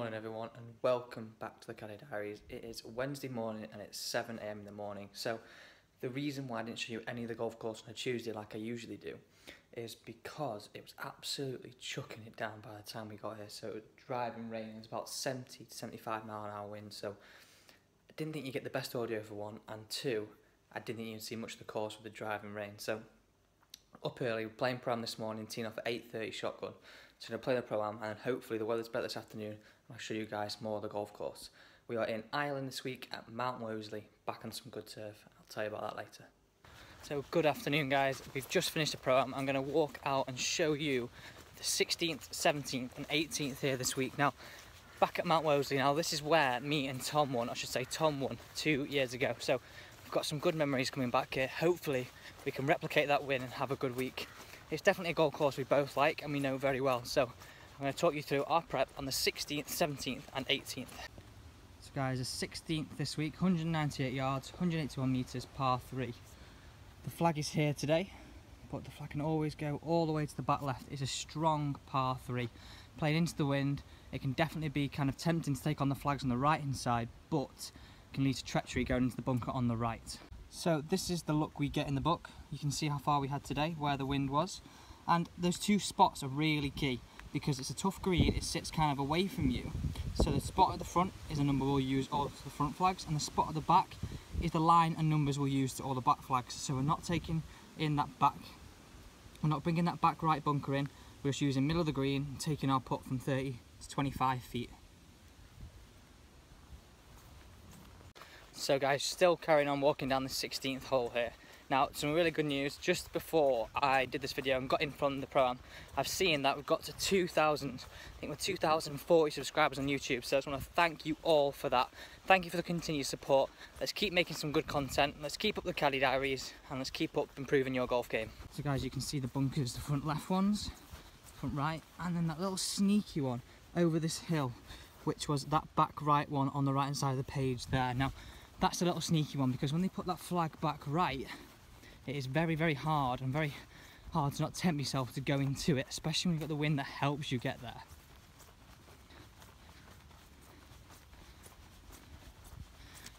morning everyone and welcome back to the Caddy Diaries. It is Wednesday morning and it's 7 AM in the morning. So the reason why I didn't show you any of the golf course on a Tuesday like I usually do is because it was absolutely chucking it down by the time we got here. So it was driving rain, it was about 70 to 75 mile an hour wind. So I didn't think you'd get the best audio for one, and two, I didn't think you'd see much of the course with the driving rain. So up early, playing pro-am this morning, teeing off at 8:30 shotgun. So I'm going to play the pro-am and hopefully the weather's better this afternoon and I'll show you guys more of the golf course. We are in Ireland this week at Mount Wosley, back on some good turf. I'll tell you about that later. So good afternoon guys, we've just finished the pro-am. I'm going to walk out and show you the 16th, 17th and 18th here this week. Now, back at Mount Wosley, now this is where me and Tom won, I should say Tom won 2 years ago. So we've got some good memories coming back here. Hopefully we can replicate that win and have a good week. It's definitely a golf course we both like and we know very well. So I'm going to talk you through our prep on the 16th, 17th and 18th. So guys, the 16th this week, 198 yards, 181 metres, par 3. The flag is here today, but the flag can always go all the way to the back left. It's a strong par 3. Playing into the wind, it can definitely be kind of tempting to take on the flags on the right hand side, but can lead to treachery going into the bunker on the right. So this is the look we get in the book. You can see how far we had today, where the wind was. And those two spots are really key because it's a tough green, it sits kind of away from you. So the spot at the front is a number we'll use all to the front flags, and the spot at the back is the line and numbers we'll use to all the back flags. So we're not taking in that back, we're not bringing that back right bunker in, we're just using middle of the green and taking our putt from 30 to 25 feet. So guys, still carrying on walking down the 16th hole here. Now, some really good news. Just before I did this video and got in from the pro-am, I've seen that we've got to 2,000, I think we're 2,040 subscribers on YouTube. So I just want to thank you all for that. Thank you for the continued support. Let's keep making some good content. Let's keep up the Caddy Diaries and let's keep up improving your golf game. So guys, you can see the bunkers, the front left ones, front right, and then that little sneaky one over this hill, which was that back right one on the right hand side of the page there. Now, that's a little sneaky one because when they put that flag back right, it is very, very hard and very hard to not tempt yourself to go into it, especially when you've got the wind that helps you get there.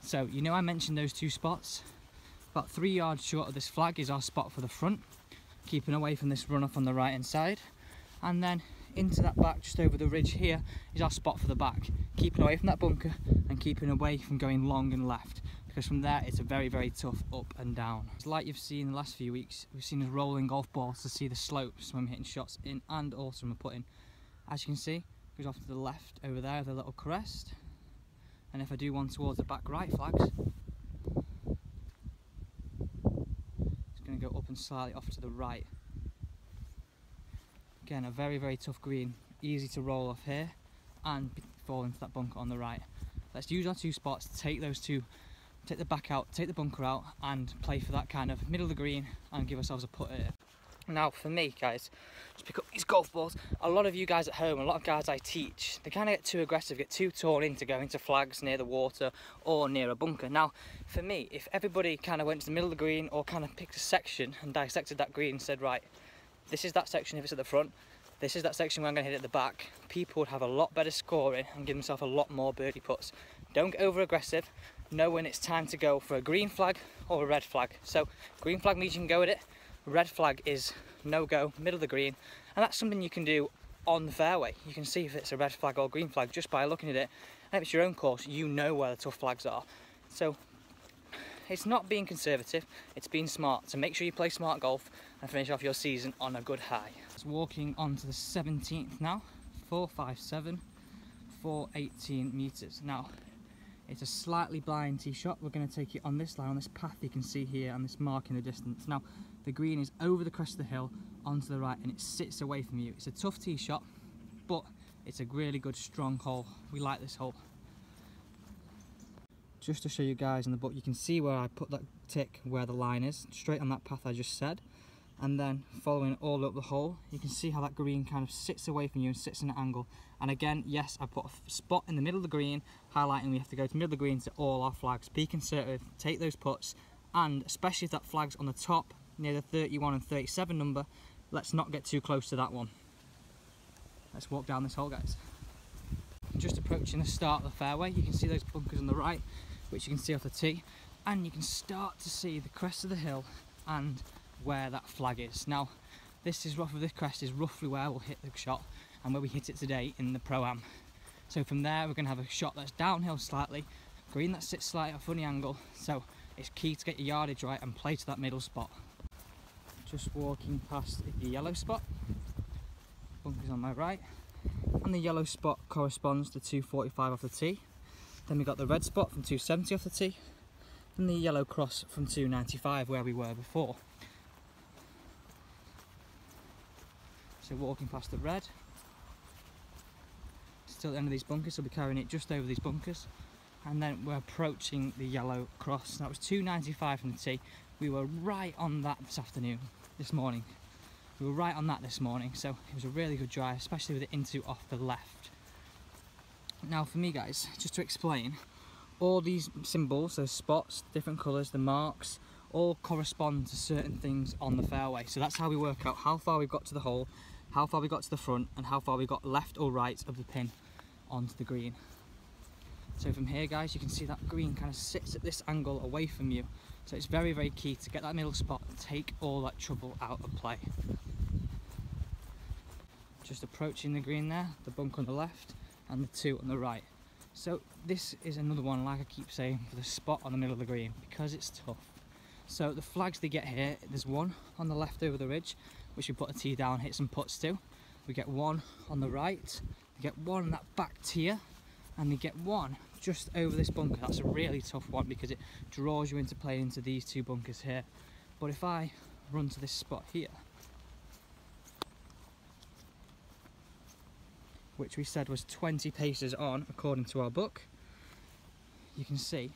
So, you know I mentioned those two spots? About 3 yards short of this flag is our spot for the front, keeping away from this runoff on the right hand side. And then into that back, just over the ridge here, is our spot for the back, keeping away from that bunker and keeping away from going long and left, because from there it's a very, very tough up and down. It's like you've seen in the last few weeks, we've seen us rolling golf balls to see the slopes when we're hitting shots in and also when we're putting. As you can see, it goes off to the left over there with a little crest, and if I do one towards the back right flags, it's going to go up and slightly off to the right. Again, a very, very tough green, easy to roll off here and fall into that bunker on the right. Let's use our two spots to take those two, take the back out, take the bunker out and play for that kind of middle of the green and give ourselves a putt here. Now for me guys, just pick up these golf balls. A lot of you guys at home, a lot of guys I teach, they kind of get too aggressive, get too torn into going to flags near the water or near a bunker. Now for me, if everybody kind of went to the middle of the green or kind of picked a section and dissected that green and said, right, this is that section if it's at the front, this is that section where I'm going to hit at the back, people would have a lot better scoring and give themselves a lot more birdie putts. Don't get over aggressive, know when it's time to go for a green flag or a red flag. So green flag means you can go with it, red flag is no go, middle of the green, and that's something you can do on the fairway. You can see if it's a red flag or green flag just by looking at it, and if it's your own course you know where the tough flags are. So it's not being conservative, it's being smart. So make sure you play smart golf and finish off your season on a good high. It's walking on to the 17th now, 457, 418 metres. Now, it's a slightly blind tee shot. We're going to take it on this line, on this path you can see here, on this mark in the distance. Now, the green is over the crest of the hill, onto the right, and it sits away from you. It's a tough tee shot, but it's a really good, strong hole. We like this hole. Just to show you guys in the book, you can see where I put that tick where the line is, straight on that path I just said. And then following all up the hole, you can see how that green kind of sits away from you and sits in an angle. And again, yes, I put a spot in the middle of the green, highlighting we have to go to the middle of the green to all our flags. Be conservative, take those putts, and especially if that flag's on the top, near the 31 and 37 number, let's not get too close to that one. Let's walk down this hole, guys. just approaching the start of the fairway. You can see those bunkers on the right, which you can see off the tee, and you can start to see the crest of the hill and where that flag is. Now, this crest is roughly where we'll hit the shot and where we hit it today in the Pro-Am. So from there, we're going to have a shot that's downhill slightly, green that sits slightly at a funny angle, so it's key to get your yardage right and play to that middle spot. Just walking past the yellow spot, bunkers on my right, and the yellow spot corresponds to 245 off the tee. Then we got the red spot from 270 off the tee, and the yellow cross from 295 where we were before. So walking past the red, still at the end of these bunkers, so we'll be carrying it just over these bunkers, and then we're approaching the yellow cross. That was 295 from the tee. We were right on that this morning. We were right on that this morning, so it was a really good drive, especially with it into off the left. Now for me guys, just to explain, all these symbols, those spots, different colours, the marks, all correspond to certain things on the fairway. So that's how we work out how far we've got to the hole, how far we got to the front, and how far we got left or right of the pin onto the green. So from here guys, you can see that green kind of sits at this angle away from you. So it's very, very key to get that middle spot and take all that trouble out of play. Just approaching the green there, the bunk on the left and the two on the right. So this is another one, like I keep saying, for the spot on the middle of the green, because it's tough. So the flags they get here, there's one on the left over the ridge, which we put a tee down, hit some putts to. We get one on the right, we get one on that back tier, and we get one just over this bunker. That's a really tough one because it draws you into playing into these two bunkers here. But if I run to this spot here, which we said was 20 paces on according to our book, you can see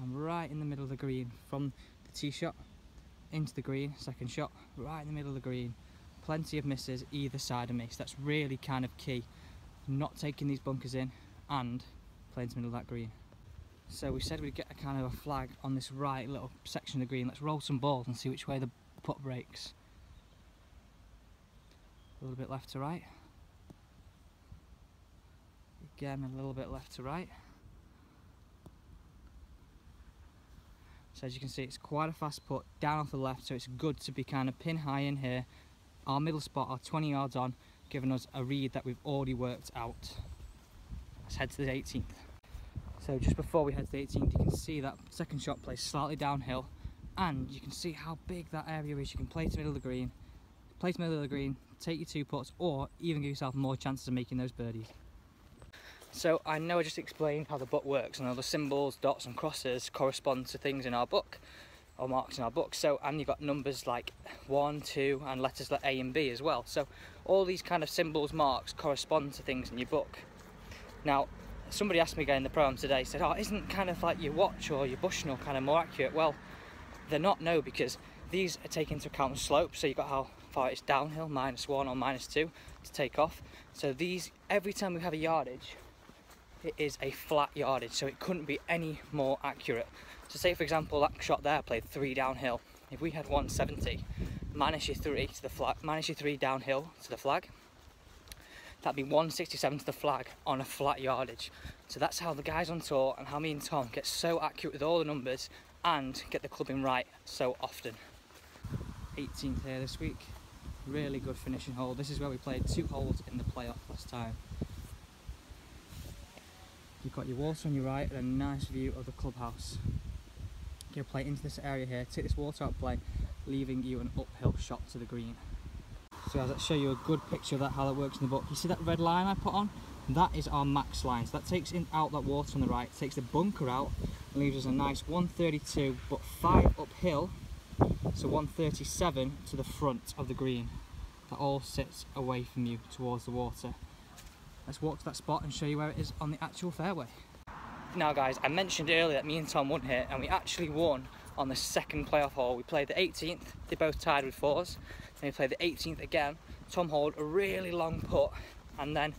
I'm right in the middle of the green from the tee shot into the green, second shot, right in the middle of the green. Plenty of misses either side of me, so that's really kind of key, not taking these bunkers in and playing to the middle of that green. So we said we'd get a kind of a flag on this right little section of the green. Let's roll some balls and see which way the putt breaks. A little bit left to right. Again, a little bit left to right. So as you can see, it's quite a fast putt down off the left, so it's good to be kind of pin high in here. Our middle spot are 20 yards on, giving us a read that we've already worked out. Let's head to the 18th. So just before we head to the 18th, you can see that second shot plays slightly downhill, and you can see how big that area is. You can play to the middle of the green, take your two putts, or even give yourself more chances of making those birdies. So I know I just explained how the book works, and all the symbols, dots and crosses correspond to things in our book, or marks in our book. So, and you've got numbers like 1, 2, and letters like A and B as well. So all these kind of symbols, marks correspond to things in your book. Now, somebody asked me again in the Pro-Am today, said, oh, isn't kind of like your watch or your Bushnell kind of more accurate? Well, they're not, no, because these are taking into account the slope, so you've got how far it's downhill, -1 or -2 to take off. So these, every time we have a yardage, it is a flat yardage, so it couldn't be any more accurate. So say for example that shot there played 3 downhill. If we had 170 minus your 3 to the flag, minus your 3 downhill to the flag, that'd be 167 to the flag on a flat yardage. So that's how the guys on tour and how me and Tom get so accurate with all the numbers and get the clubbing right so often. 18th here this week, really good finishing hole. This is where we played 2 holes in the playoff last time. You've got your water on your right and a nice view of the clubhouse. You'll play into this area here, take this water out play, leaving you an uphill shot to the green. So as I show you a good picture of that, how that works in the book. You see that red line I put on? That is our max line. So that takes out that water on the right, takes the bunker out, and leaves us a nice 132, but 5 uphill, so 137 to the front of the green. That all sits away from you towards the water. Let's walk to that spot and show you where it is on the actual fairway. Now guys, I mentioned earlier that me and Tom won here, and we actually won on the second playoff hole. We played the 18th, they both tied with 4s. Then we played the 18th again. Tom holed a really long putt, and then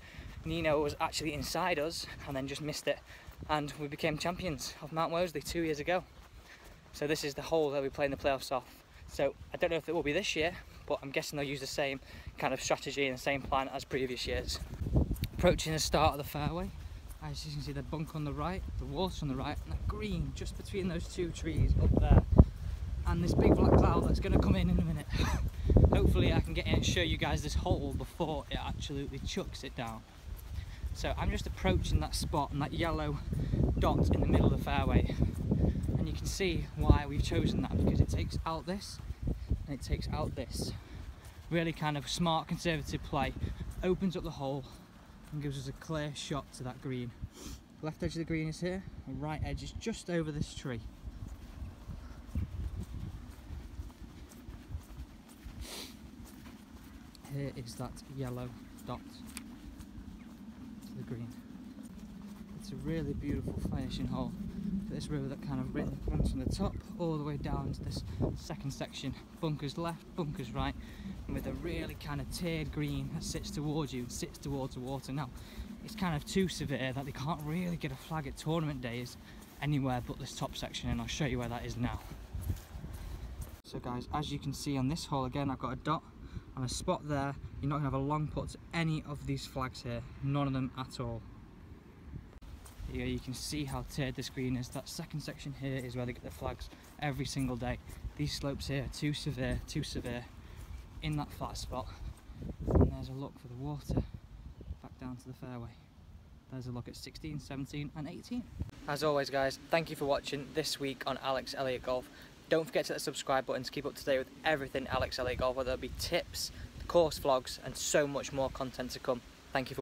Nino was actually inside us and then just missed it. And we became champions of Mount Wosley 2 years ago. So this is the hole that we play in the playoffs off. So I don't know if it will be this year, but I'm guessing they'll use the same kind of strategy and the same plan as previous years. Approaching the start of the fairway, As you can see, the bunk on the right, the water on the right, and the green just between those two trees up there. And this big black cloud that's going to come in a minute. Hopefully I can get in and show you guys this hole before it absolutely chucks it down. So I'm just approaching that spot and that yellow dot in the middle of the fairway. And you can see why we've chosen that, because it takes out this and it takes out this. Really kind of smart, conservative play. Opens up the hole and gives us a clear shot to that green. The left edge of the green is here, the right edge is just over this tree. Here is that yellow dot to the green. It's a really beautiful finishing hole for this river that kind of runs from the top all the way down to this second section. Bunkers left, bunkers right, and with a really kind of tiered green that sits towards you, sits towards the water. Now, it's kind of too severe that they can't really get a flag at tournament days anywhere but this top section, and I'll show you where that is now. So guys, as you can see on this hole again, I've got a dot and a spot there. You're not going to have a long putt to any of these flags here, none of them at all. Here you can see how tiered this green is. That second section here is where they get the flags every single day. These slopes here are too severe in that flat spot. And there's a look for the water back down to the fairway. There's a look at 16, 17 and 18. As always guys, thank you for watching this week on Alex Elliott Golf. Don't forget to hit the subscribe button to keep up to date with everything Alex Elliott Golf, whether it be tips, course vlogs and so much more content to come. Thank you for